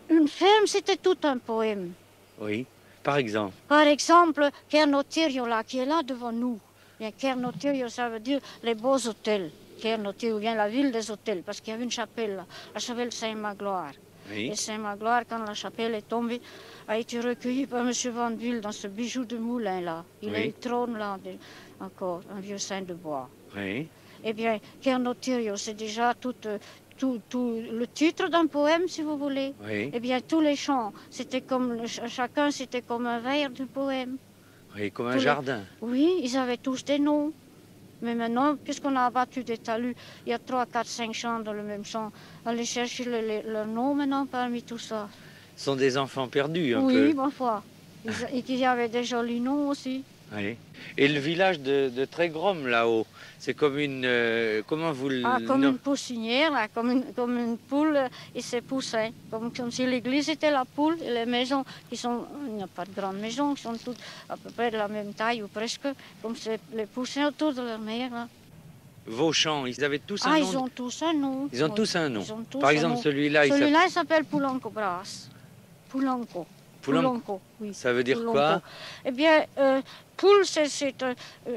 Une ferme, c'était tout un poème. Oui, par exemple. Par exemple, Kernotirio, là, qui est là devant nous. Bien, Kernotirio, ça veut dire les beaux hôtels. Kernotirio vient la ville des hôtels, parce qu'il y avait une chapelle là, la chapelle Saint-Magloire. Oui. Et Saint-Magloire, quand la chapelle est tombée, a été recueillie par M. Vandeville dans ce bijou de moulin là. Il Oui. a eu le trône là, encore, un vieux saint de bois. Oui. Eh bien, Kernotirio, c'est déjà tout le titre d'un poème, si vous voulez. Oui. Eh bien, tous les chants, c'était comme, chacun, c'était comme un vers de poème. Oui, comme un jardin. Oui, ils avaient tous des noms. Mais maintenant, puisqu'on a abattu des talus, il y a 3, 4, 5 chants dans le même chant. Allez chercher leurs noms maintenant parmi tout ça. Ce sont des enfants perdus un peu. Oui, ma foi. Et qu'il y avait des jolis noms aussi. Oui. Et le village de Trégrom là-haut, c'est comme une... comment vous le... Comme une poussinière, là, comme une poule et ses poussins. Comme si l'église était la poule et les maisons qui sont... Il n'y a pas de grandes maisons, qui sont toutes à peu près de la même taille ou presque, comme c'est les poussins autour de leur mère. Là. Vos champs, ils avaient tous un nom. Ils ont tous un nom. Ils ont tous un nom. Tous Par exemple, celui-là, il s'appelle Poulanco Bras. Poulanco. Poulanco, oui. Ça veut dire Poulanco. quoi? Eh bien, poule, c'est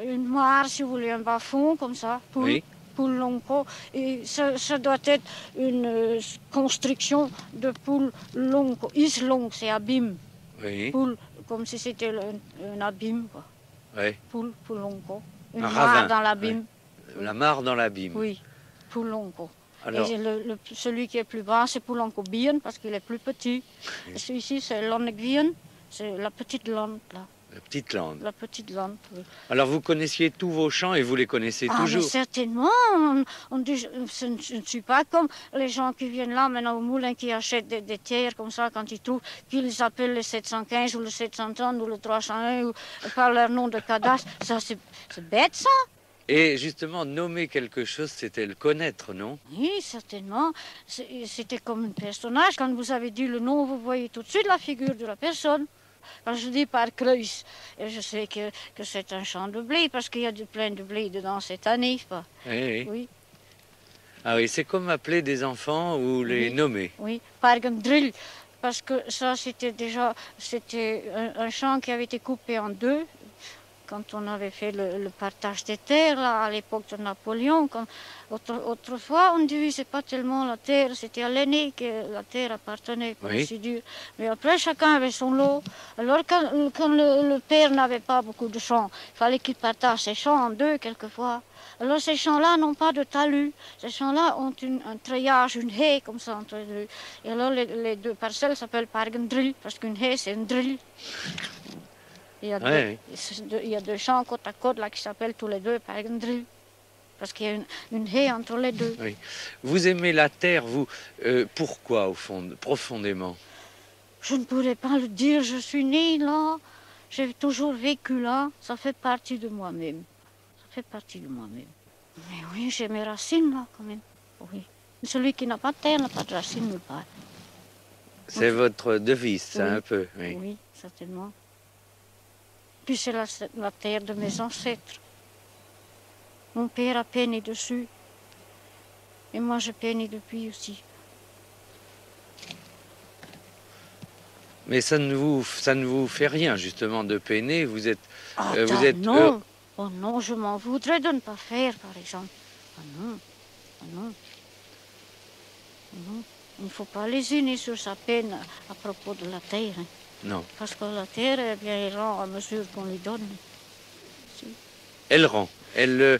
une moire, si vous voulez, un bas-fond, comme ça. Poule. Oui. Poulanco. Et ça doit être une construction de poule lonco. Islong, c'est abîme. Oui. Poule, comme si c'était un abîme, quoi. Oui. Poule, Poulanco. Une Un mare ravin. dans l'abîme. Oui. La mare dans l'abîme. Oui, Poulanco. Alors... Et celui qui est plus grand, c'est Poulanco Bien, parce qu'il est plus petit. Et celui-ci, c'est Lonnekvien, c'est la petite lande, là. La petite lande. La petite lande, oui. Alors vous connaissiez tous vos champs et vous les connaissez toujours? Mais certainement. Je ne suis pas comme les gens qui viennent là maintenant au moulin, qui achètent des terres comme ça quand ils trouvent, qu'ils appellent le 715 ou le 730 ou le 301 ou par leur nom de cadastre. Ça, c'est bête, ça. Et justement, nommer quelque chose, c'était le connaître, non? Oui, certainement. C'était comme un personnage. Quand vous avez dit le nom, vous voyez tout de suite la figure de la personne. Quand je dis par Kreuz, je sais que c'est un champ de blé, parce qu'il y a plein de blé dedans cette année. Pas. Oui. Oui. Ah oui, c'est comme appeler des enfants ou les nommer. Oui, par Drill, parce que ça, c'était un champ qui avait été coupé en deux. Quand on avait fait le partage des terres, là, à l'époque de Napoléon, autrefois, on ne divisait pas tellement la terre, c'était à l'aîné que la terre appartenait, pour ainsi dire. Mais après, chacun avait son lot. Alors, quand le père n'avait pas beaucoup de champs, il fallait qu'il partage ses champs en deux, quelquefois. Alors, ces champs-là n'ont pas de talus. Ces champs-là ont un treillage, une haie, comme ça, entre deux. Et alors, les deux parcelles s'appellent Pargendrill, parce qu'une haie, c'est une drill. Il y a deux champs côte à côte là, qui s'appellent tous les deux Pargendrill, parce qu'il y a une haie entre les deux. Oui. Vous aimez la terre, vous, pourquoi, au fond, profondément? Je ne pourrais pas le dire, je suis née là, j'ai toujours vécu là, ça fait partie de moi-même. Ça fait partie de moi-même. Mais oui, j'ai mes racines là, quand même. Oui. Celui qui n'a pas de terre n'a pas de racines nulle part. C'est votre devise, ça, oui. Un peu, oui. Oui, certainement. Puis c'est la terre de mes ancêtres. Mon père a peigné dessus. Et moi, je peigne depuis aussi. Mais ça ne vous fait rien, justement, de peiner. Vous êtes... non. Oh non, je m'en voudrais de ne pas faire, par exemple. Ah non. Ah non. Ah non. Il ne faut pas lésiner sur sa peine à propos de la terre. Hein. Non. Parce que la terre, eh bien, elle rend à mesure qu'on lui donne. Si. Elle rend. Elle...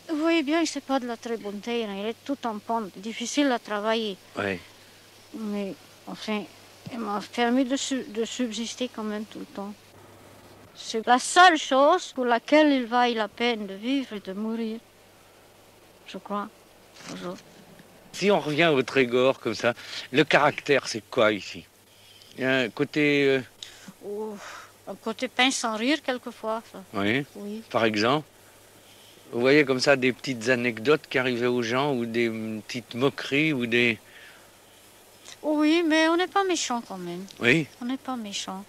Vous voyez bien que ce n'est pas de la très bonne terre. Elle est tout en pente, difficile à travailler. Oui. Mais, enfin, elle m'a permis de subsister quand même tout le temps. C'est la seule chose pour laquelle il vaille la peine de vivre et de mourir. Je crois. Toujours. Si on revient au Trégor comme ça, le caractère, c'est quoi ici? Il y a un côté... Oh, un côté pince sans rire, quelquefois. Ça. Oui, Oui. par exemple. Vous voyez comme ça des petites anecdotes qui arrivaient aux gens ou des petites moqueries ou des... Oui, mais on n'est pas méchant quand même. Oui, On n'est pas méchant.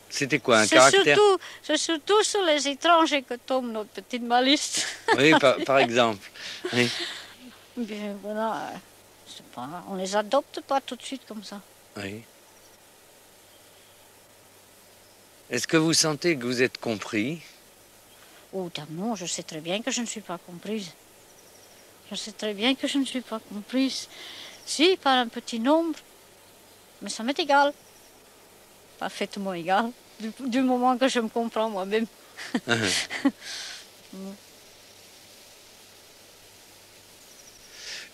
c'était quoi, un caractère? C'est surtout sur les étrangers que tombe notre petite malice. Oui, par exemple. Oui. Bien, voilà, c'est pas, on les adopte pas tout de suite comme ça. Oui. Est-ce que vous sentez que vous êtes compris? Oh, non, je sais très bien que je ne suis pas comprise. Je sais très bien que je ne suis pas comprise. Si, par un petit nombre, mais ça m'est égal. Parfaitement égal, du moment que je me comprends moi-même.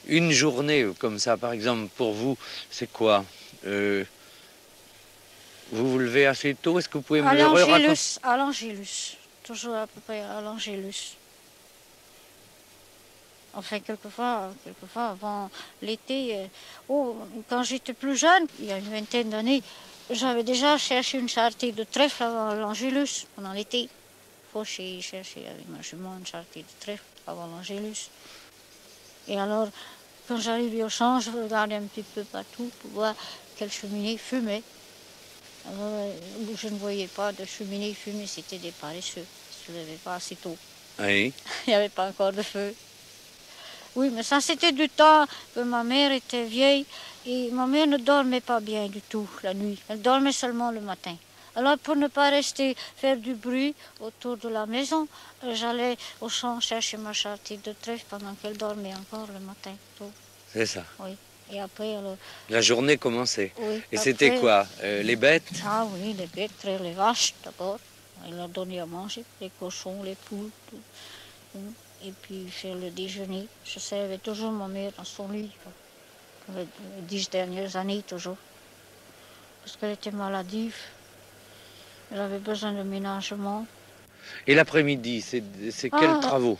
Une journée comme ça, par exemple, pour vous, c'est quoi? Vous vous levez assez tôt, est-ce que vous pouvez me le raconter? À l'Angélus, toujours à peu près à l'Angélus. Enfin, quelquefois avant l'été, quand j'étais plus jeune, il y a une vingtaine d'années, j'avais déjà cherché une charretée de trèfle avant l'Angélus, pendant l'été. Fauché, chercher avec ma jument une charretée de trèfle avant l'Angélus. Et alors, quand j'arrivais au champ, je regardais un petit peu partout pour voir quelle cheminée fumait. Alors, où je ne voyais pas de cheminée fumée, c'était des paresseux. Je ne levais pas assez tôt. Oui. Il n'y avait pas encore de feu. Oui, mais ça c'était du temps que ma mère était vieille et ma mère ne dormait pas bien du tout la nuit. Elle dormait seulement le matin. Alors pour ne pas rester faire du bruit autour de la maison, j'allais au champ chercher ma charretée de trèfle pendant qu'elle dormait encore le matin tôt. C'est ça. Oui. Et après, alors... La journée commençait. Oui, et après, c'était quoi? Les bêtes? Ah oui, les bêtes, traire les vaches d'abord. Elle leur donnait à manger, les cochons, les poules, tout. Et puis faire le déjeuner. Je servais toujours ma mère dans son lit, les 10 dernières années toujours. Parce qu'elle était maladive. Elle avait besoin de ménagement. Et l'après-midi, c'est quels travaux?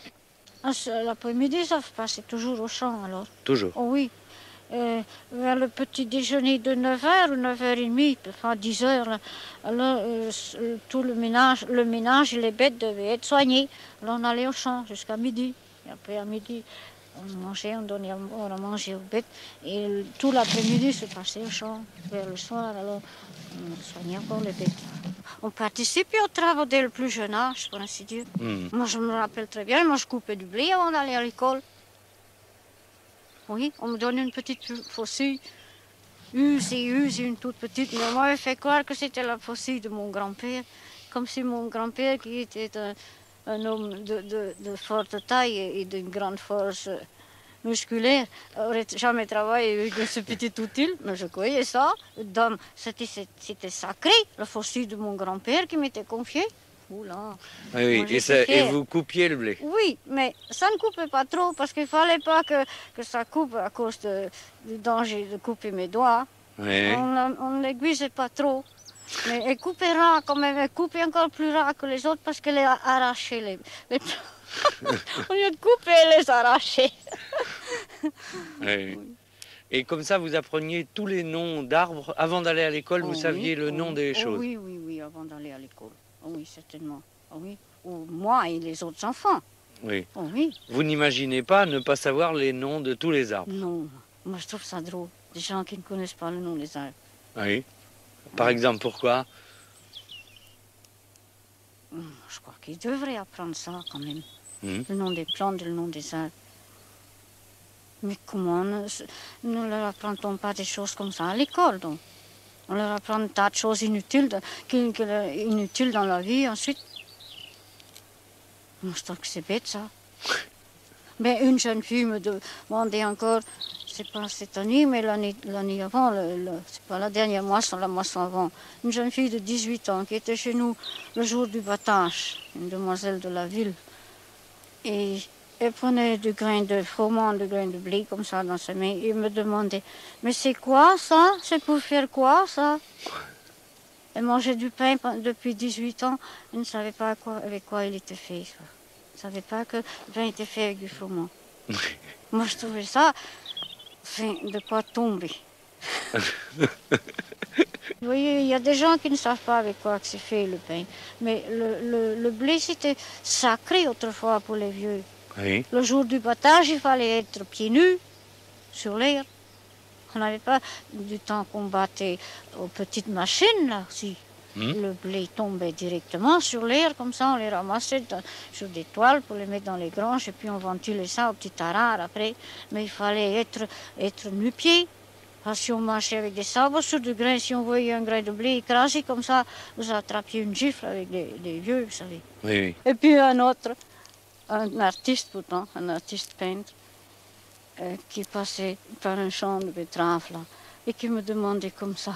L'après-midi, ça se passait toujours au champ alors. Toujours? Oh oui. Vers le petit déjeuner de 9h ou 9h30, enfin 10h, là, alors tout le ménage et les bêtes devaient être soignés. Alors on allait au champ jusqu'à midi. Et après à midi, on mangeait, on donnait à manger aux bêtes. Et tout l'après-midi se passait au champ. Vers le soir, alors on soignait encore les bêtes. On participait aux travaux dès le plus jeune âge, pour ainsi dire. Moi je me rappelle très bien, moi je coupais du blé avant d'aller à l'école. Oui, on me donnait une petite faucille, use, une toute petite. Mais on m'avait fait croire que c'était la faucille de mon grand-père. Comme si mon grand-père, qui était un homme de forte taille et d'une grande force musculaire, aurait jamais travaillé avec ce petit outil. Mais je croyais ça. C'était sacré, la faucille de mon grand-père qui m'était confiée. Oula. Oui, et vous coupiez le blé? Oui, mais ça ne coupait pas trop parce qu'il ne fallait pas que ça coupe à cause du danger de couper mes doigts. Oui. On ne l'aiguisait pas trop. Mais elle coupait ras quand même, elle coupait encore plus ras que les autres parce qu'elle arrachait les Au lieu de couper, elle les arrachait. Oui. Et comme ça, vous appreniez tous les noms d'arbres avant d'aller à l'école, vous saviez le nom des choses? Oui, avant d'aller à l'école. Oui, certainement. Oui. Ou moi et les autres enfants. Oui. Oui. Vous n'imaginez pas ne pas savoir les noms de tous les arbres? Non, moi je trouve ça drôle. Des gens qui ne connaissent pas le nom des arbres. Oui. Par exemple, pourquoi? Je crois qu'ils devraient apprendre ça quand même. Le nom des plantes et le nom des arbres. Mais comment ne leur apprend-on pas des choses comme ça à l'école donc? On leur apprend un tas de choses inutiles, inutiles dans la vie ensuite. Moi, je trouve que c'est bête, ça. Mais une jeune fille me demandait encore, c'est pas cette année, mais l'année avant, c'est pas la dernière moisson, la moisson avant, une jeune fille de 18 ans qui était chez nous le jour du battage, une demoiselle de la ville. Et elle prenait du grain de froment, du grain de blé comme ça dans sa main et me demandait, mais c'est quoi ça? C'est pour faire quoi ça? Elle mangeait du pain depuis 18 ans, elle ne savait pas avec quoi il était fait. Elle ne savait pas que le pain était fait avec du froment. Moi, je trouvais ça, enfin, de pas tomber. Vous voyez, il y a des gens qui ne savent pas avec quoi que c'est fait le pain. Mais le blé, c'était sacré autrefois pour les vieux. Oui. Le jour du battage, il fallait être pieds nus sur l'air. On n'avait pas du temps qu'on battait aux petites machines, là, si. Le blé tombait directement sur l'air, comme ça, on les ramassait sur des toiles pour les mettre dans les granges, et puis on ventilait ça au petit tarare après. Mais il fallait être nu-pied. Si on marchait avec des sabres sur du grain, si on voyait un grain de blé écrasé comme ça, vous attrapiez une gifle avec des vieux, vous savez. Oui, oui. Et puis un autre, un artiste pourtant, un artiste peintre, qui passait par un champ de betteraves là, et qui me demandait comme ça,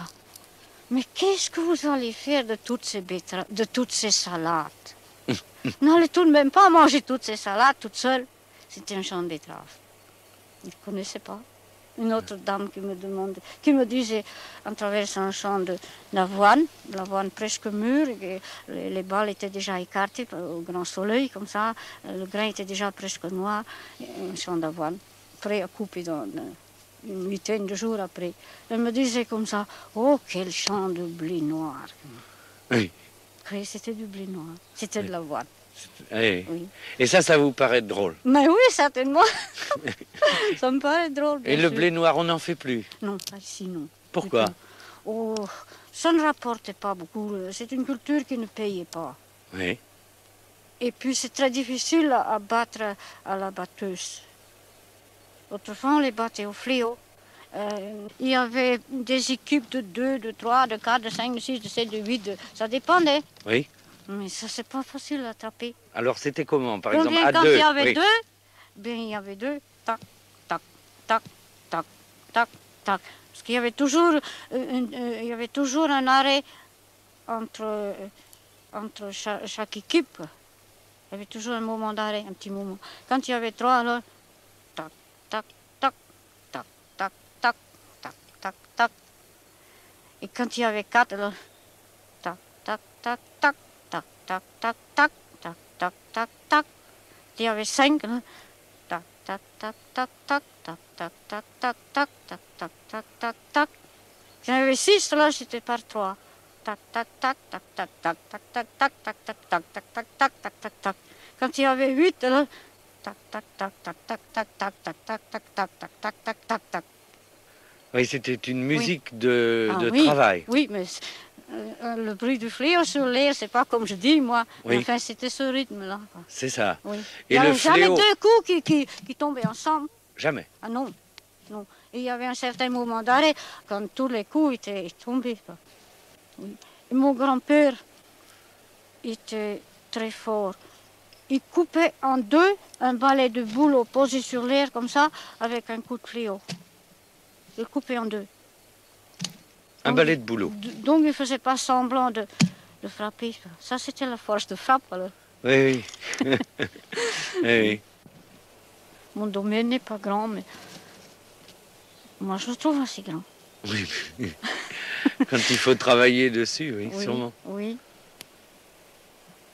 mais qu'est-ce que vous allez faire de toutes ces betteraves, de toutes ces salades? N'allez tout de même pas manger toutes ces salades toute seule. C'était un champ de betteraves. Il ne connaissait pas. Une autre dame qui me disait, en traversant un champ d'avoine, l'avoine presque mûre, et les balles étaient déjà écartées au grand soleil, comme ça, le grain était déjà presque noir, un champ d'avoine, prêt à couper dans une huitaine de jours après. Elle me disait comme ça, oh, quel champ de blé noir. Oui. Oui, c'était du blé noir, c'était de l'avoine. Oui. Oui. Et ça vous paraît drôle? Mais oui, certainement. Ça me paraît drôle. Et le blé noir, on n'en fait plus? Non, pas ici, non. Pourquoi? Oh, ça ne rapportait pas beaucoup. C'est une culture qui ne payait pas. Oui. Et puis c'est très difficile à battre à la batteuse. Autrefois, on les battait au fléau. Il y avait des équipes de 2, de 3, de 4, de 5, de 6, de 7, de 8, ça dépendait. Oui. Mais ça, c'est pas facile à attraper. Alors c'était comment, par Donc, exemple, à quand deux? il y avait Oui. deux, bien il y avait deux, tac, tac, tac, tac, tac, tac. Parce qu'il y avait toujours un arrêt entre chaque équipe. Il y avait toujours un moment d'arrêt, un petit moment. Quand il y avait trois, alors, tac, tac, tac, tac, tac, tac, tac, tac, tac. Et quand il y avait quatre, alors, tac, tac, tac, tac, tac, tac, tac, tac, tac, tac, tac, tac. Il y avait cinq, là. Tac, tac, tac, tac, tac, tac, tac, tac, tac, tac, tac, tac, tac, tac, tac. Il y en avait six, là, c'était par trois. Tac, tac, tac, tac, tac, tac, tac, tac, tac, tac, tac, tac, tac, tac, tac, tac, tac, tac. Quand il y avait huit, là, tac, tac, tac, tac, tac, tac, tac, tac, tac, tac, tac, tac, tac, tac, tac, tac. Oui, c'était une musique de oui, travail. Oui, mais le bruit du fléau sur l'air, c'est pas comme je dis, moi. Oui. Enfin, c'était ce rythme-là. C'est ça. Oui. Et il n'y le avait jamais fléau... deux coups qui tombaient ensemble. Jamais. Ah non, non. Et il y avait un certain moment d'arrêt quand tous les coups étaient tombés. Oui. Et mon grand-père était très fort. Il coupait en deux un balai de bouleau posé sur l'air comme ça avec un coup de fléau. Il coupait en deux. Un balai de boulot. Donc il ne faisait pas semblant de frapper. Ça, c'était la force de frappe. Alors. Oui, oui. Oui. Mon domaine n'est pas grand, mais moi, je le trouve assez grand. Oui. Quand il faut travailler dessus, oui, Oui, sûrement. oui.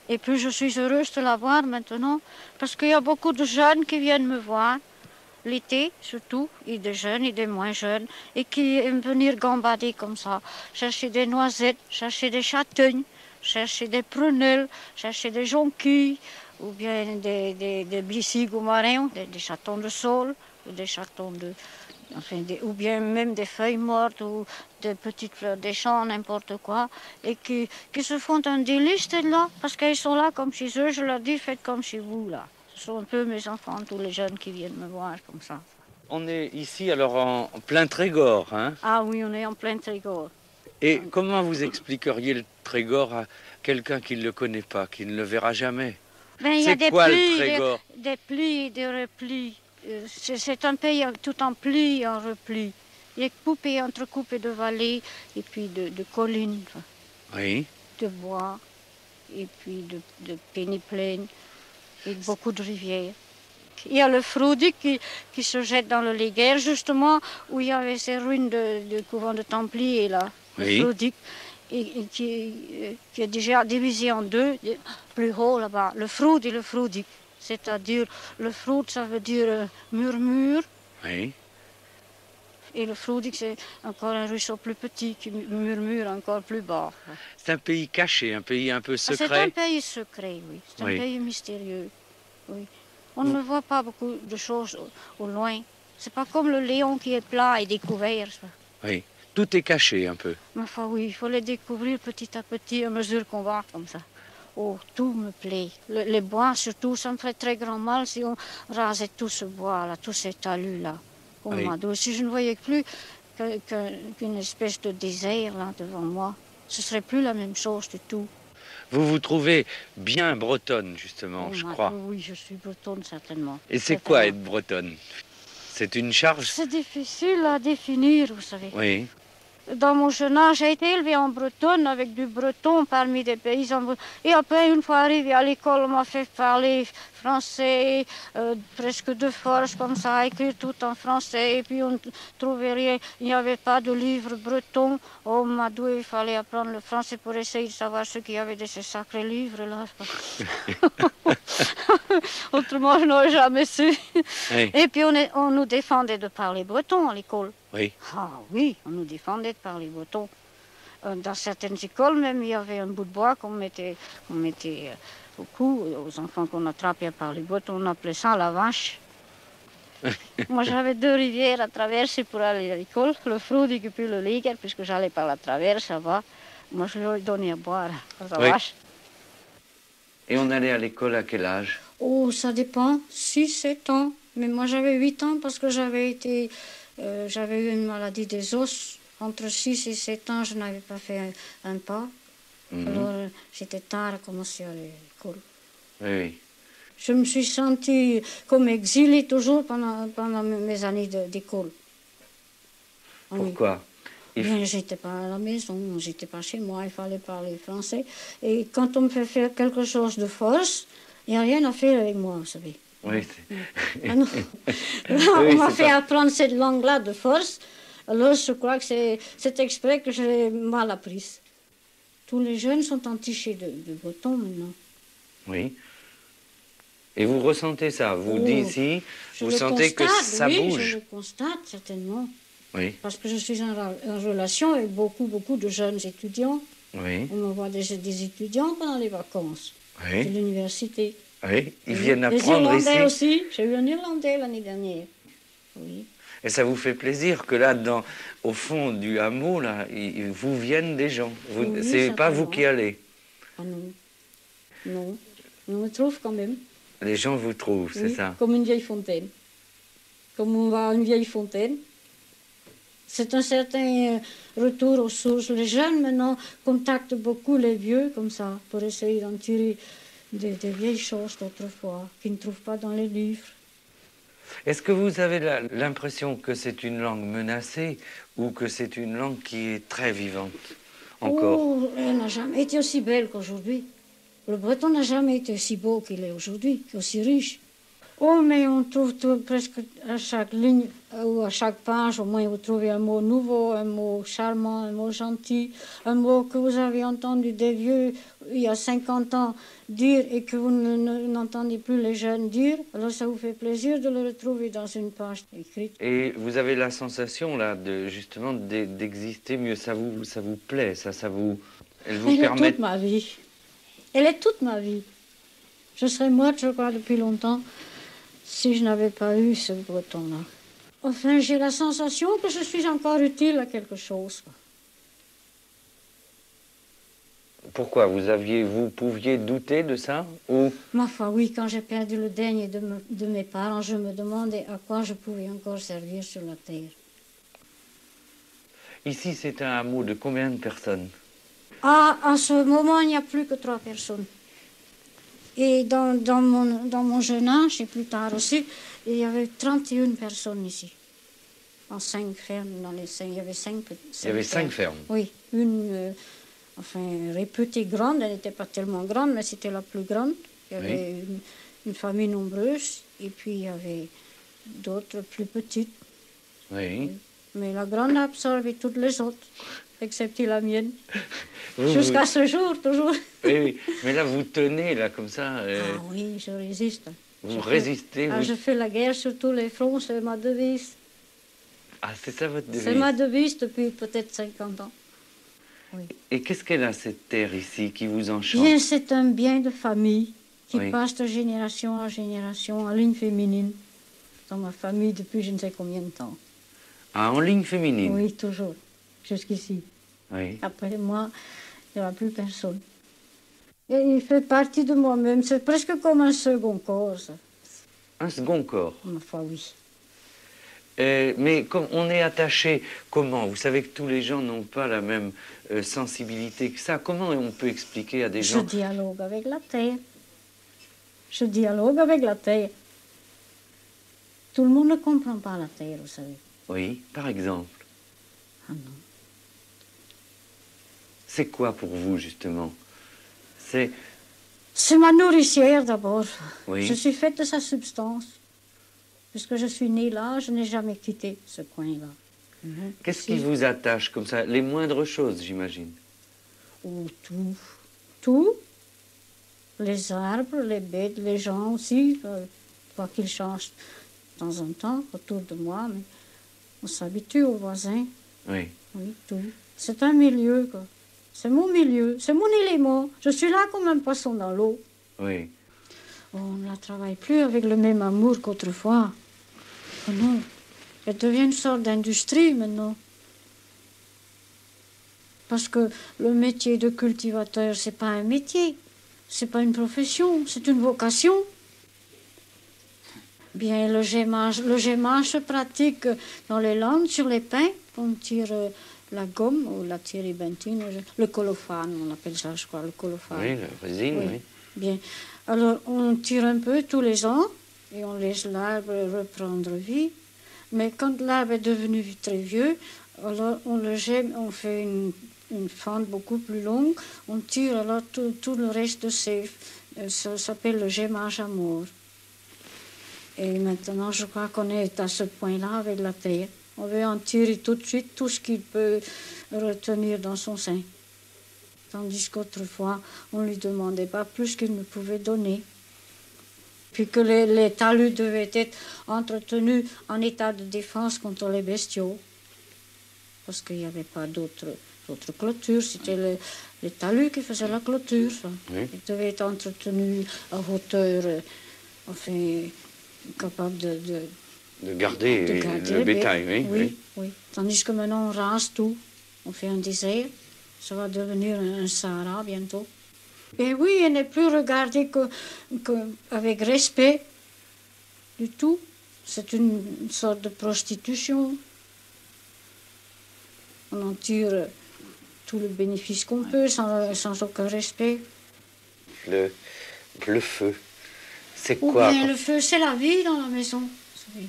Et puis, je suis heureuse de l'avoir maintenant, parce qu'il y a beaucoup de jeunes qui viennent me voir, l'été surtout, et des jeunes et des moins jeunes, et qui aiment venir gambader comme ça, chercher des noisettes, chercher des châtaignes, chercher des prunelles, chercher des jonquilles, ou bien des blissigots marins, des chatons de saule, ou des chatons de... Enfin, ou bien même des feuilles mortes ou des petites fleurs des champs, n'importe quoi, et qui se font un délice d'être là, parce qu'ils sont là comme chez eux. Je leur dis, faites comme chez vous, là. Ce sont un peu mes enfants, tous les jeunes qui viennent me voir comme ça. On est ici alors en plein Trégor, hein? Ah oui, on est en plein Trégor. Et comment vous expliqueriez le Trégor à quelqu'un qui ne le connaît pas, qui ne le verra jamais? Ben, il y a C'est quoi le plis, Trégor? des plis et des replis. C'est un pays tout en plis et en replis. Il est coupé, entrecoupé de vallées et puis de collines, Oui. de bois et puis de péniplaines et beaucoup de rivières. Il y a le Froudic qui se jette dans le Léguerre, justement, où il y avait ces ruines du couvent de Templiers, là. Oui. Le Froudic, et qui est déjà divisé en deux, plus haut là-bas, le Froud et le Froudic. c'est-à-dire le fruit, ça veut dire murmure. Oui. Et le Frodique, c'est encore un ruisseau plus petit qui murmure encore plus bas. C'est un pays caché, un pays un peu C'est un secret. pays secret, oui. C'est un Oui. pays mystérieux. Oui. On ne voit pas beaucoup de choses au loin. C'est pas comme le Léon qui est plat et découvert. Ça. Oui. Tout est caché un peu. Mais enfin, oui, il faut les découvrir petit à petit à mesure qu'on va comme ça. Oh, tout me plaît. Les bois, surtout, ça me ferait très grand mal si on rasait tout ce bois-là, tous ces talus-là. Oh, Oui. si je ne voyais plus qu'une espèce de désert là devant moi, ce serait plus la même chose du tout. Vous vous trouvez bien bretonne, justement, Oh, je crois. Oui, je suis bretonne, certainement. Et c'est quoi être bretonne? C'est une charge? C'est difficile à définir, vous savez. Oui. Dans mon jeune âge, j'ai été élevée en Bretonne avec du breton parmi des paysans. Et après, une fois arrivée à l'école, on m'a fait parler français, presque de force, comme ça, à écrire tout en français. Et puis on ne trouvait rien, il n'y avait pas de livre breton. On m'a dit il fallait apprendre le français pour essayer de savoir ce qu'il y avait de ces sacrés livres-là. Autrement, je n'aurais jamais su. Oui. Et puis on nous défendait de parler breton à l'école. Oui. Ah oui, on nous défendait de parler breton. Dans certaines écoles même, il y avait un bout de bois qu'on mettait au cou aux enfants qu'on attrapait à parler breton. On appelait ça la vache. Moi, j'avais 2 rivières à traverser pour aller à l'école, le Frodique et puis le Liger, puisque j'allais par la traverse, ça va. Moi, je lui donnais à boire à la vache. Et on allait à l'école à quel âge? Oh, ça dépend, 6, 7 ans. Mais moi, j'avais 8 ans parce que j'avais eu une maladie des os. Entre 6 et 7 ans, je n'avais pas fait un pas. Alors, j'étais tard à commencer à l'école. Oui. Je me suis sentie comme exilée toujours pendant mes années d'école. Pourquoi? Bien, j'étais pas à la maison, j'étais pas chez moi, il fallait parler français. Et quand on me fait faire quelque chose de force, il n'y a rien à faire avec moi, vous savez. Oui. Ah non. On m'a fait apprendre cette langue-là de force. Alors je crois que c'est exprès que je l'ai mal apprise. Tous les jeunes sont entichés de breton maintenant. Oui. Et vous ressentez ça? Vous d'ici, vous sentez que ça bouge? Oui, je le constate certainement. Oui. Parce que je suis en relation avec beaucoup de jeunes étudiants. Oui. On envoie des étudiants pendant les vacances de l'université. Oui, ils viennent apprendre ici. Les Irlandais aussi. J'ai eu un Irlandais l'année dernière. Oui. Et ça vous fait plaisir que là, au fond du hameau, là, vous viennent des gens. Oui, c'est pas vous qui allez. Ah non. Non. On me trouve quand même. Les gens vous trouvent, c'est ça? Comme une vieille fontaine. Comme on va à une vieille fontaine. C'est un certain retour aux sources. Les jeunes, maintenant, contactent beaucoup les vieux, comme ça, pour essayer d'en tirer des vieilles choses d'autrefois, qu'ils ne trouvent pas dans les livres. Est-ce que vous avez l'impression que c'est une langue menacée ou que c'est une langue qui est très vivante encore? Oh, elle n'a jamais été aussi belle qu'aujourd'hui. Le breton n'a jamais été aussi beau qu'il est aujourd'hui, aussi riche. Oh, mais on trouve presque à chaque ligne ou à chaque page, au moins vous trouvez un mot nouveau, un mot charmant, un mot gentil, un mot que vous avez entendu des vieux il y a 50 ans dire et que vous n'entendez plus les jeunes dire. Alors ça vous fait plaisir de le retrouver dans une page écrite. Et vous avez la sensation là justement d'exister mieux, ça vous plaît, elle vous permet. Elle est toute ma vie. Elle est toute ma vie. Je serais morte, je crois, depuis longtemps, si je n'avais pas eu ce breton-là. Enfin, j'ai la sensation que je suis encore utile à quelque chose. Pourquoi? Vous pouviez douter de ça ou... Ma foi, oui, quand j'ai perdu le dernier de mes parents, je me demandais à quoi je pouvais encore servir sur la terre. Ici, c'est un hameau de combien de personnes? Ah, en ce moment, il n'y a plus que 3 personnes. Et dans mon jeune âge, et plus tard aussi, il y avait 31 personnes ici. En 5 fermes, il y avait 5 Il y avait 5 fermes? Oui, une réputée grande, elle n'était pas tellement grande, mais c'était la plus grande. Il y avait une famille nombreuse, et puis il y avait d'autres plus petites. Oui. Mais la grande a absorbé toutes les autres, excepté la mienne. Jusqu'à ce jour, toujours. Oui, mais là, vous tenez, là, comme ça. Ah oui, je résiste. Vous résistez, oui. Je fais la guerre sur tous les fronts, c'est ma devise. Ah, c'est ça votre devise? C'est ma devise depuis peut-être 50 ans. Oui. Et qu'est-ce qu'elle a, cette terre ici, qui vous enchante? Bien, c'est un bien de famille qui Oui. passe de génération en génération en ligne féminine. Dans ma famille depuis je ne sais combien de temps. Ah, en ligne féminine? Oui, toujours. Jusqu'ici. Oui. Après moi, il n'y aura plus personne. Et il fait partie de moi-même. C'est presque comme un second corps, ça. Un second corps? Ma foi, oui. Mais comme on est attaché, comment? Vous savez que tous les gens n'ont pas la même sensibilité que ça. Comment on peut expliquer à des gens? Je dialogue avec la terre. Je dialogue avec la terre. Tout le monde ne comprend pas la terre, vous savez. Oui, par exemple. Ah non. C'est quoi pour vous, justement? C'est ma nourricière, d'abord. Oui. Je suis faite de sa substance. Puisque je suis née là, je n'ai jamais quitté ce coin-là. Qu'est-ce qui vous attache comme ça? Les moindres choses, j'imagine. Oh, tout. Tout. Les arbres, les bêtes, les gens aussi. Quoi qu'ils changent de temps en temps autour de moi, mais on s'habitue aux voisins. Oui. Oui, tout. C'est un milieu, quoi. C'est mon milieu, c'est mon élément. Je suis là comme un poisson dans l'eau. Oui. On ne la travaille plus avec le même amour qu'autrefois. Oh non, elle devient une sorte d'industrie maintenant. Parce que le métier de cultivateur, c'est pas un métier, c'est pas une profession, c'est une vocation. Bien, le gémage se pratique dans les landes, sur les pins. On tire la gomme ou la térébenthine, le colophane, on appelle ça, je crois, le colophane. Oui, la résine, oui. Bien. Alors, on tire un peu tous les ans et on laisse l'arbre reprendre vie. Mais quand l'arbre est devenu très vieux, alors on le gemme, on fait une fente beaucoup plus longue, on tire alors tout le reste de ces... Ça s'appelle le gémage à mort. Et maintenant, je crois qu'on est à ce point-là avec la terre. On veut en tirer tout de suite tout ce qu'il peut retenir dans son sein. Tandis qu'autrefois, on ne lui demandait pas plus qu'il ne pouvait donner. Puis que les talus devaient être entretenus en état de défense contre les bestiaux. Parce qu'il n'y avait pas d'autres clôtures. C'était les talus qui faisaient la clôture. Ça. Oui. Ils devaient être entretenus à hauteur, enfin, capable de garder le bétail, oui. Oui, oui. Tandis que maintenant, on rase tout. On fait un désert. Ça va devenir un Sahara bientôt. Et oui, elle n'est plus regardée avec respect du tout. C'est une sorte de prostitution. On en tire tout le bénéfice qu'on peut sans aucun respect. Le feu, c'est Ou quoi? bien le feu, c'est la vie dans la maison. Oui.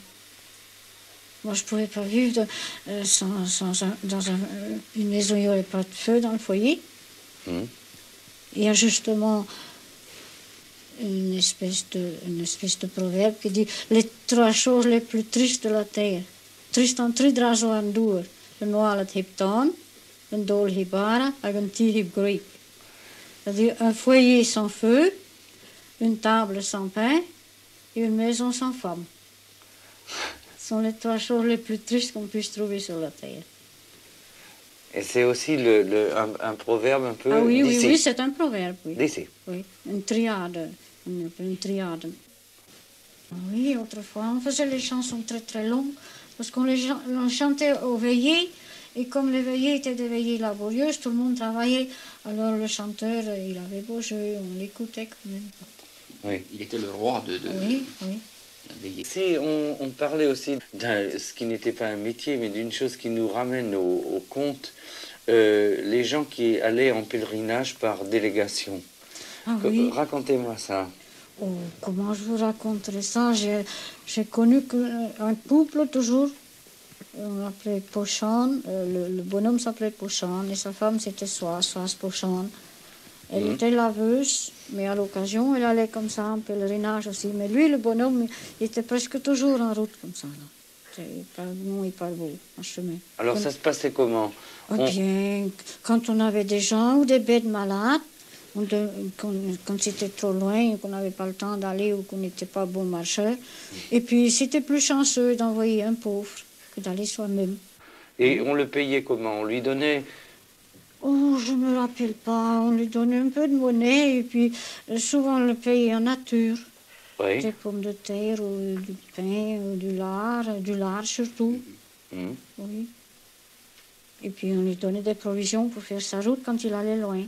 Moi, je ne pouvais pas vivre dans une maison où il n'y aurait pas de feu dans le foyer. Il y a justement une espèce de proverbe qui dit les 3 choses les plus tristes de la terre. Tristan 3 dragen aan door. Een noal het heeft taan, een dool heeft bara, en een tier heeft greep. C'est-à-dire un foyer sans feu, une table sans pain et une maison sans femme. Ce sont les 3 choses les plus tristes qu'on puisse trouver sur la terre. Et c'est aussi un proverbe un peu oui, d'ici. Oui, c'est un proverbe, oui. D'ici. Oui, une triade. Une triade. Oui, autrefois, on faisait les chansons très très longues, parce qu'on chantait aux veillées, et comme les veillées étaient des veillées laborieuses, tout le monde travaillait, alors le chanteur, il avait beau jeu, on l'écoutait quand même. Oui. Il était le roi de Oui, oui. Si on parlait aussi de ce qui n'était pas un métier, mais d'une chose qui nous ramène au conte, les gens qui allaient en pèlerinage par délégation. Ah oui. Racontez-moi ça. Oh, comment je vous raconterai ça? J'ai connu un couple toujours, on l'appelait Pochon, le bonhomme s'appelait Pochon et sa femme c'était Soise Pochon. Elle était laveuse, mais à l'occasion, elle allait comme ça en pèlerinage aussi. Mais lui, le bonhomme, il était presque toujours en route comme ça. Là. Il parle bon, il parle beau, en chemin. Alors ça se passait comment? Bien, quand on avait des gens ou des bêtes malades, Quand c'était trop loin, qu'on n'avait pas le temps d'aller ou qu'on n'était pas bon marcheur. Et puis c'était plus chanceux d'envoyer un pauvre que d'aller soi-même. Et on le payait comment? On lui donnait... Oh, je ne me rappelle pas. On lui donnait un peu de monnaie et puis souvent on le payait en nature. Oui. Des pommes de terre ou du pain ou du lard surtout. Oui. Et puis on lui donnait des provisions pour faire sa route quand il allait loin.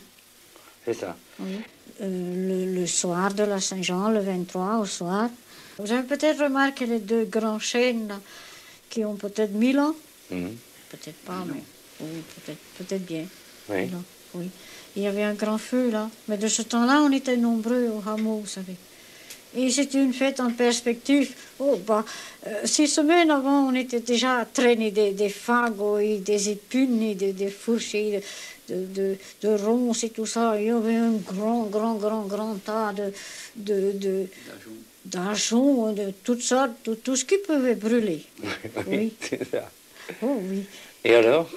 C'est ça. Oui. Le soir de la Saint-Jean, le 23 au soir. Vous avez peut-être remarqué les deux grands chênes là, qui ont peut-être 1000 ans. Peut-être pas, mais oui, peut-être bien. Oui. Là, oui. Il y avait un grand feu là. Mais de ce temps-là, on était nombreux au hameau, vous savez. Et c'était une fête en perspective. 6 semaines avant, on était déjà traîné des fagots et des épines et des fourches et de ronces et tout ça. Il y avait un grand tas d'ajoncs, de toutes sortes, tout ce qui pouvait brûler. Oui, c'est ça. Oh oui. Et alors?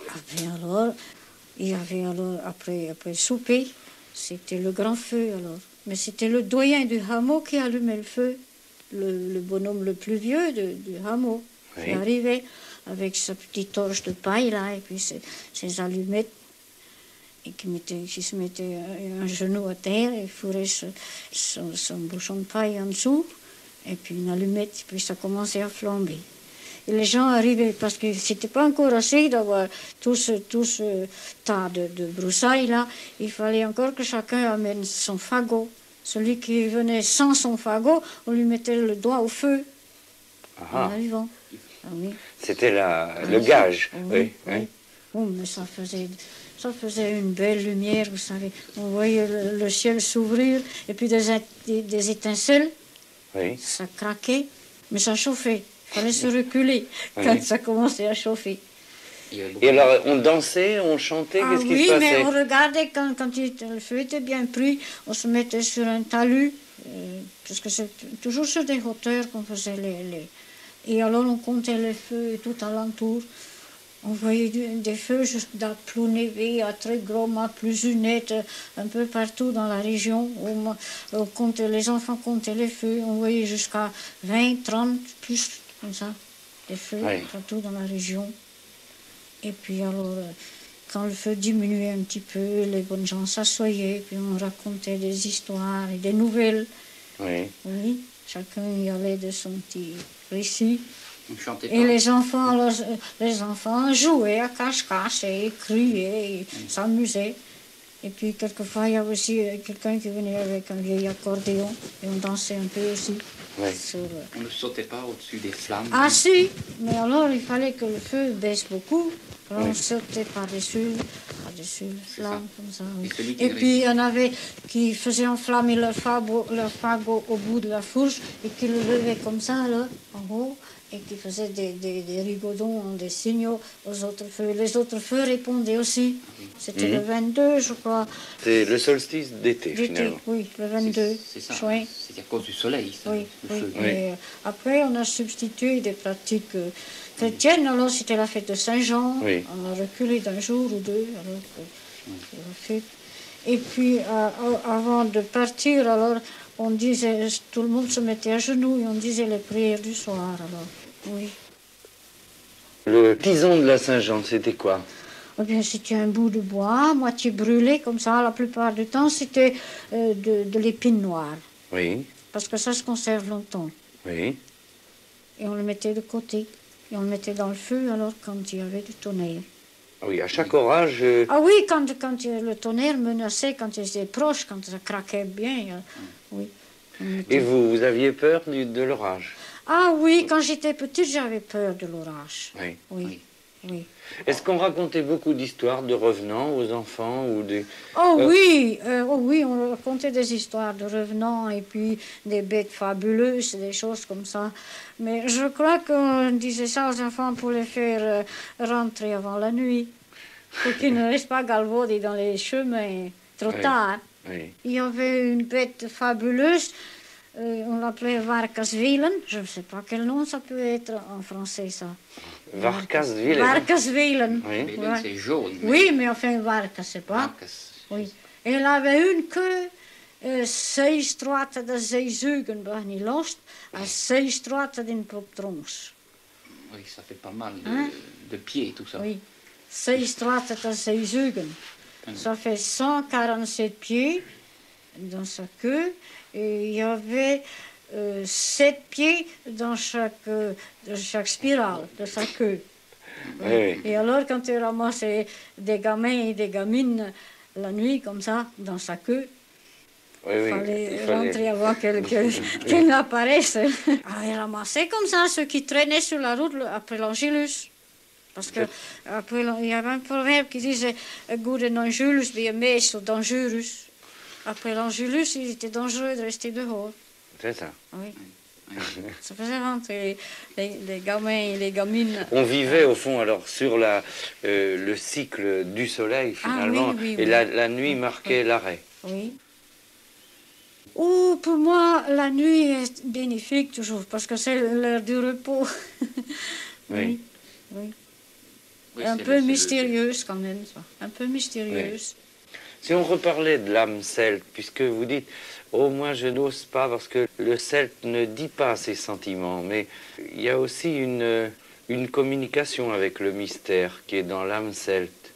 Il y avait alors, après le souper, c'était le grand feu alors. Mais c'était le doyen du hameau qui allumait le feu, le bonhomme le plus vieux du hameau, qui arrivait avec sa petite torche de paille là, et puis ses allumettes, et qui se mettait un genou à terre et fourrait son bouchon de paille en dessous, et puis une allumette, et puis ça commençait à flamber. Et les gens arrivaient, parce que c'était pas encore assez d'avoir tout ce tas de broussailles là, il fallait encore que chacun amène son fagot. Celui qui venait sans son fagot, on lui mettait le doigt au feu en arrivant. Ah, oui. C'était le gage. Oui. Oh, mais ça faisait une belle lumière, vous savez. On voyait le ciel s'ouvrir et puis des étincelles. Oui. Ça craquait, mais ça chauffait. Il fallait se reculer quand ça commençait à chauffer. Et alors, on dansait, on chantait, qu'est-ce qui se passait? Oui, mais on regardait quand le feu était bien pris, on se mettait sur un talus, parce que c'est toujours sur des hauteurs qu'on faisait les... Et alors on comptait les feux tout alentour. On voyait des feux juste à Plounévé, à très gros, à Plusunette, un peu partout dans la région. Les enfants comptaient les feux, on voyait jusqu'à 20, 30, plus comme ça, des feux partout dans la région. Et puis alors, quand le feu diminuait un petit peu, les bonnes gens s'assoyaient, puis on racontait des histoires et des nouvelles. Oui, chacun y allait de son petit récit. Et les enfants jouaient à cache-cache et criaient et s'amusaient. Et puis quelquefois, il y avait aussi quelqu'un qui venait avec un vieil accordéon et on dansait un peu aussi. On ne sautait pas au-dessus des flammes. Ah si, mais alors il fallait que le feu baisse beaucoup. Alors on sautait par-dessus les flammes comme ça. Oui. Et puis il y en avait qui faisaient enflammer leur fagot au bout de la fourche et qui le levaient comme ça là, en haut, et qui faisaient des rigodons, des signaux aux autres feux. Les autres feux répondaient aussi. C'était le 22, je crois. C'est le solstice d'été, finalement. Oui, le 22. C'est ça. Oui. C'est à cause du soleil, ça. Oui. Et après, on a substitué des pratiques chrétiennes. Alors, c'était la fête de Saint-Jean. Oui. On a reculé d'un jour ou deux. Alors, la fête. Et puis, avant de partir, alors, on disait, tout le monde se mettait à genoux et on disait les prières du soir. Alors, oui. Le tison de la Saint-Jean, c'était quoi? Eh bien, c'était un bout de bois, moitié brûlé, comme ça. La plupart du temps, c'était de l'épine noire. Oui. Parce que ça se conserve longtemps. Oui. Et on le mettait de côté. Et on le mettait dans le feu, alors, quand il y avait du tonnerre. Oui, à chaque orage... Ah oui, quand le tonnerre menaçait, quand il était proche, quand ça craquait bien, oui. Et vous aviez peur de l'orage? Ah oui, quand j'étais petite, j'avais peur de l'orage. Oui. Oui. Est-ce qu'on racontait beaucoup d'histoires de revenants aux enfants ou des... Oui, on racontait des histoires de revenants et puis des bêtes fabuleuses, des choses comme ça. Mais je crois qu'on disait ça aux enfants pour les faire rentrer avant la nuit, pour qu'ils ne restent pas galvaudés dans les chemins trop tard. Oui. Il y avait une bête fabuleuse, on l'appelait Varkaswielen. Je ne sais pas quel nom ça peut être en français, ça. Varkaswielen. Varkaswielen. Oui. C'est jaune. Oui, mais enfin, Varkas, c'est pas. Varkas. Oui. Elle avait une queue, 6 straten de 6 ugen ben niet lost, en 6 straten in Poptrons. Oui, ça fait pas mal Hein? de pieds, tout ça. Oui, 6 straten de 6 ugen. Ça fait 147 pieds dans sa queue, et il y avait 7 pieds dans chaque spirale de sa queue. Oui. Et alors, quand il ramassait des gamins et des gamines la nuit, comme ça, dans sa queue, Oui, il fallait rentrer avant qu'elle n'apparaisse. Ah, il ramassait comme ça ceux qui traînaient sur la route après l'Angélus. Parce que après, il y avait un proverbe qui disait Goede Angelus, bien meestal dangerus. Après l'Angélus, il était dangereux de rester dehors. C'est ça. Oui. Ça faisait rentrer les gamins et les gamines. On vivait au fond alors sur le cycle du soleil finalement, oui, et la nuit marquait l'arrêt. Oui. Oh, pour moi, la nuit est bénéfique toujours, parce que c'est l'heure du repos. Oui. Oui. Oui, Un c'est peu le- mystérieuse quand même, ça. Un peu mystérieuse. Si on reparlait de l'âme celte, puisque vous dites, oh moi je n'ose pas, parce que le celte ne dit pas ses sentiments, mais il y a aussi une communication avec le mystère qui est dans l'âme celte.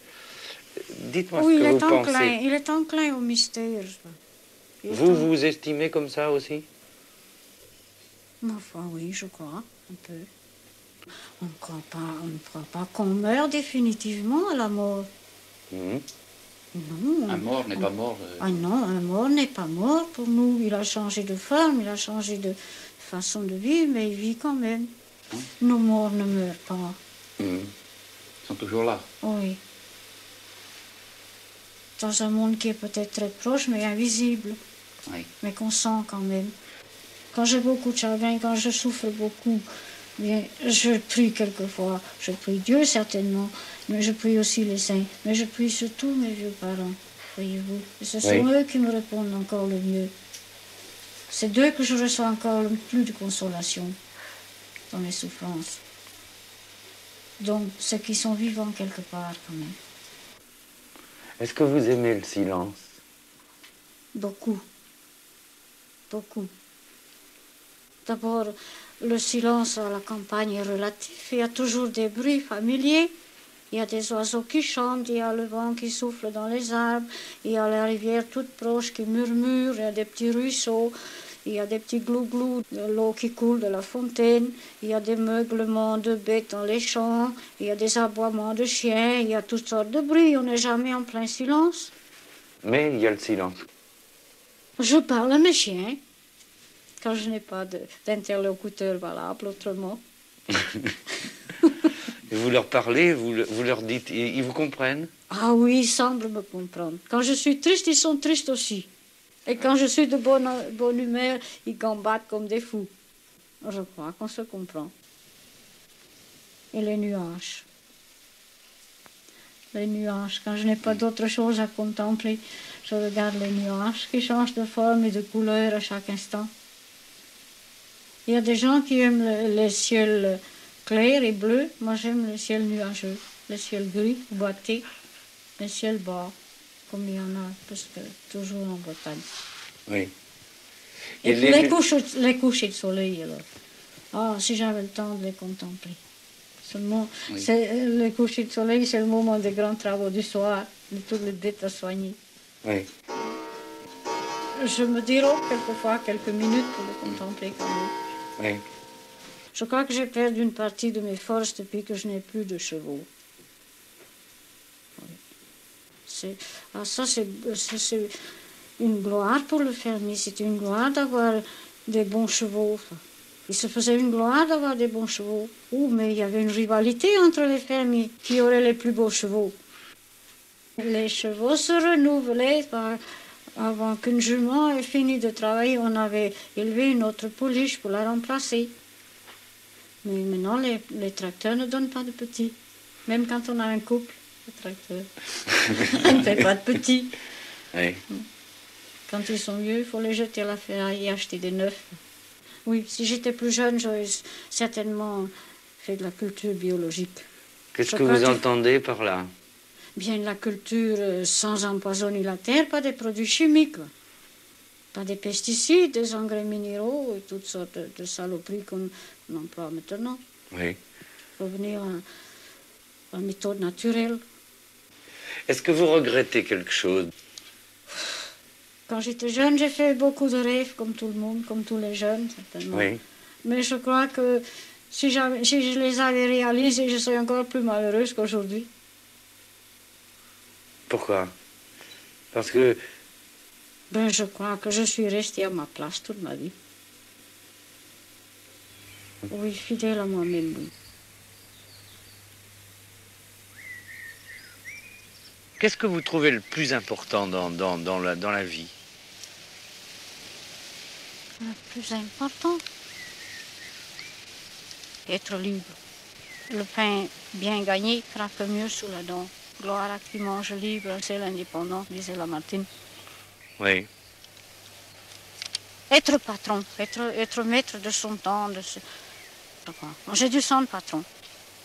Dites-moi Oui, ce que vous pensez. il est enclin au mystère. Ça. Vous vous estimez comme ça aussi? Enfin, oui, je crois, un peu. On ne croit pas qu'on meurt définitivement à la mort. Mhm. Non. Un mort n'est pas mort. Ah non, un mort n'est pas mort pour nous. Il a changé de forme, il a changé de façon de vivre, mais il vit quand même. Nos morts ne meurent pas. Mhm. Ils sont toujours là. Oui. Dans un monde qui est peut-être très proche, mais invisible. Oui. Mais qu'on sent quand même. Quand j'ai beaucoup de chagrin, quand je souffre beaucoup, bien, je prie quelquefois. Je prie Dieu certainement, mais je prie aussi les saints. Mais je prie surtout mes vieux parents, voyez-vous. Et ce sont eux qui me répondent encore le mieux. C'est d'eux que je reçois encore le plus de consolation dans mes souffrances. Donc, ceux qui sont vivants quelque part quand même. Est-ce que vous aimez le silence? Beaucoup. Beaucoup. D'abord, le silence à la campagne est relatif. Il y a toujours des bruits familiers. Il y a des oiseaux qui chantent, il y a le vent qui souffle dans les arbres, il y a la rivière toute proche qui murmure, il y a des petits ruisseaux, il y a des petits glou-glou de l'eau qui coule de la fontaine, il y a des meuglements de bêtes dans les champs, il y a des aboiements de chiens, il y a toutes sortes de bruits. On n'est jamais en plein silence. Mais il y a le silence. Je parle à mes chiens quand je n'ai pas d'interlocuteur valable autrement. Et vous leur parlez, vous leur dites, ils vous comprennent? Ah oui, ils semblent me comprendre. Quand je suis triste, ils sont tristes aussi. Et quand je suis de bonne humeur, ils combattent comme des fous. Je crois qu'on se comprend. Et les nuages. Les nuages, quand je n'ai pas d'autre chose à contempler, je regarde les nuages qui changent de forme et de couleur à chaque instant. Il y a des gens qui aiment le ciel clair et bleu. Moi, j'aime le ciel nuageux, le ciel gris, boité, le ciel bas, comme il y en a presque toujours en Bretagne. Oui. Et puis les couchers de soleil, alors. Ah, si j'avais le temps de les contempler. Seulement, Oui. Le coucher de soleil, c'est le moment des grands travaux du soir, de toutes les dettes à soigner. Oui. Je me dérobe quelquefois quelques minutes pour le contempler quand même. Oui. Je crois que j'ai perdu une partie de mes forces depuis que je n'ai plus de chevaux. Oui. Ça, c'est une gloire pour le fermier. C'est une gloire d'avoir des bons chevaux. Il se faisait une gloire d'avoir des bons chevaux. Oh, mais il y avait une rivalité entre les fermiers qui auraient les plus beaux chevaux. Les chevaux se renouvelaient avant qu'une jument ait fini de travailler. On avait élevé une autre pouliche pour la remplacer. Mais maintenant, les tracteurs ne donnent pas de petits. Même quand on a un couple, le tracteur, il ne fait pas de petits. Oui. Quand ils sont vieux, il faut les jeter à la ferraille et acheter des neufs. Oui, si j'étais plus jeune, j'aurais certainement fait de la culture biologique. Qu'est-ce que vous entendez par là? bien la culture sans empoisonner la terre, pas des produits chimiques, pas des pesticides, des engrais minéraux et toutes sortes de saloperies qu'on emploie maintenant. Oui. Revenir à la méthode naturelle. Est-ce que vous regrettez quelque chose? Quand j'étais jeune, j'ai fait beaucoup de rêves, comme tout le monde, comme tous les jeunes, certainement. Oui. Mais je crois que si je les avais réalisés, je serais encore plus malheureuse qu'aujourd'hui. Pourquoi? Parce que... Ben, je crois que je suis restée à ma place toute ma vie. Oui, fidèle à moi-même, oui. Qu'est-ce que vous trouvez le plus important dans la vie? Le plus important, être libre. Le pain bien gagné craque mieux sous la dent. Gloire à qui mange libre, c'est l'indépendant, disait Lamartine. Oui. Être patron, être maître de son temps. J'ai du sang de patron.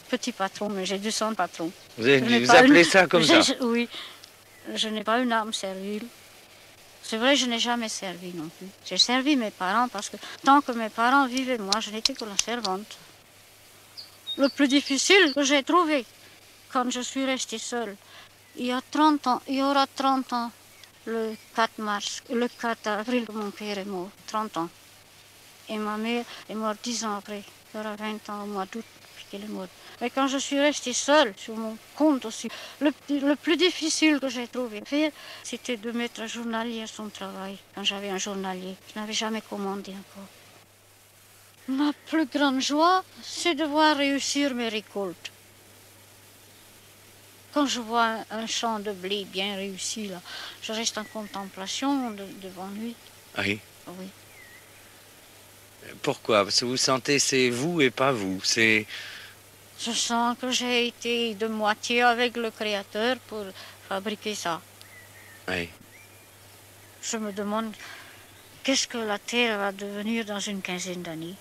Petit patron, mais j'ai du sang de patron. Vous appelez ça comme ça? Oui. Je n'ai pas une âme servile. C'est vrai, je n'ai jamais servi non plus. J'ai servi mes parents parce que tant que mes parents vivaient, moi, je n'étais que la servante. Le plus difficile que j'ai trouvé quand je suis restée seule, il y a 30 ans, il y aura 30 ans, le 4 avril, mon père est mort, 30 ans. Et ma mère est morte 10 ans après. Il y aura 20 ans au mois d'août qu'elle est morte. Mais quand je suis restée seule, sur mon compte aussi, le plus difficile que j'ai trouvé à faire, c'était de mettre un journalier à son travail, quand j'avais un journalier. Je n'avais jamais commandé encore. Ma plus grande joie, c'est de voir réussir mes récoltes. Quand je vois un champ de blé bien réussi, là, je reste en contemplation devant lui. Oui. Oui. Pourquoi? Parce que vous sentez c'est vous et pas vous. C'est... Je sens que j'ai été de moitié avec le Créateur pour fabriquer ça. Oui. Je me demande qu'est-ce que la Terre va devenir dans une quinzaine d'années.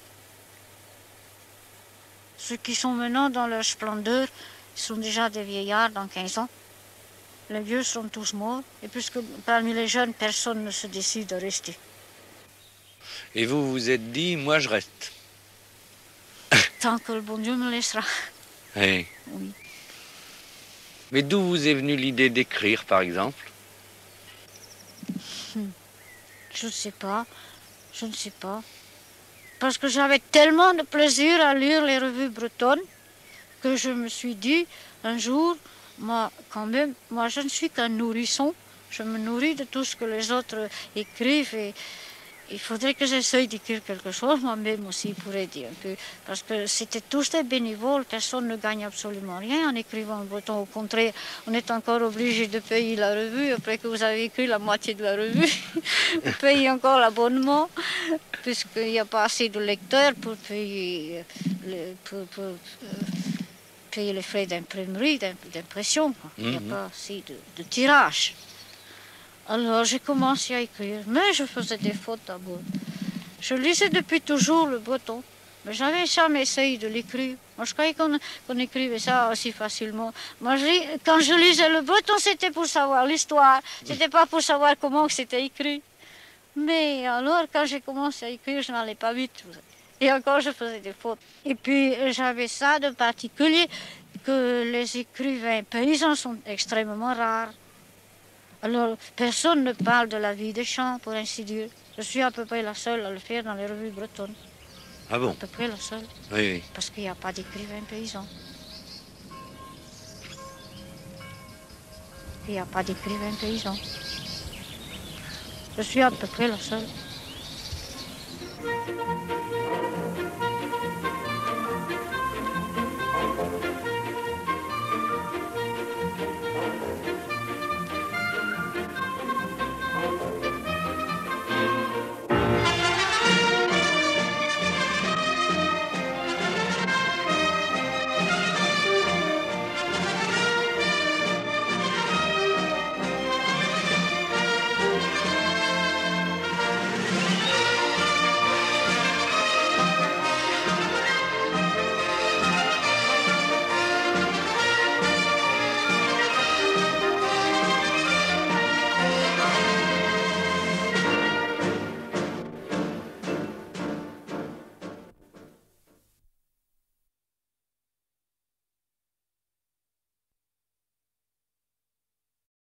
Ceux qui sont maintenant dans leur splendeur sont déjà des vieillards dans 15 ans. Les vieux sont tous morts, et puisque parmi les jeunes, personne ne se décide de rester. Et vous vous êtes dit, moi je reste. Tant que le bon Dieu me laissera. Oui. Oui. Mais d'où vous est venue l'idée d'écrire, par exemple? Je ne sais pas. Je ne sais pas. Parce que j'avais tellement de plaisir à lire les revues bretonnes que je me suis dit, un jour, moi, quand même, moi je ne suis qu'un nourrisson. Je me nourris de tout ce que les autres écrivent et il faudrait que j'essaye d'écrire quelque chose moi-même aussi pour aider un peu. Parce que c'était tous des bénévoles, personne ne gagne absolument rien en écrivant en breton. Au contraire, on est encore obligé de payer la revue. Après que vous avez écrit la moitié de la revue, vous payez encore l'abonnement, puisqu'il n'y a pas assez de lecteurs pour payer, payer les frais d'imprimerie, d'impression. Il n'y a pas assez de tirage. Alors j'ai commencé à écrire, mais je faisais des fautes d'abord. Je lisais depuis toujours le breton, mais j'avais jamais essayé de l'écrire. Moi je croyais qu'on écrivait ça aussi facilement. Moi quand je lisais le breton, c'était pour savoir l'histoire, c'était pas pour savoir comment c'était écrit. Mais alors quand j'ai commencé à écrire, je n'allais pas vite. Et encore je faisais des fautes. Et puis j'avais ça de particulier, que les écrivains paysans sont extrêmement rares. Alors, personne ne parle de la vie des champs, pour ainsi dire. Je suis à peu près la seule à le faire dans les revues bretonnes. Ah bon? À peu près la seule. Oui, oui. Parce qu'il n'y a pas d'écrivain paysan. Il n'y a pas d'écrivain paysan. Je suis à peu près la seule.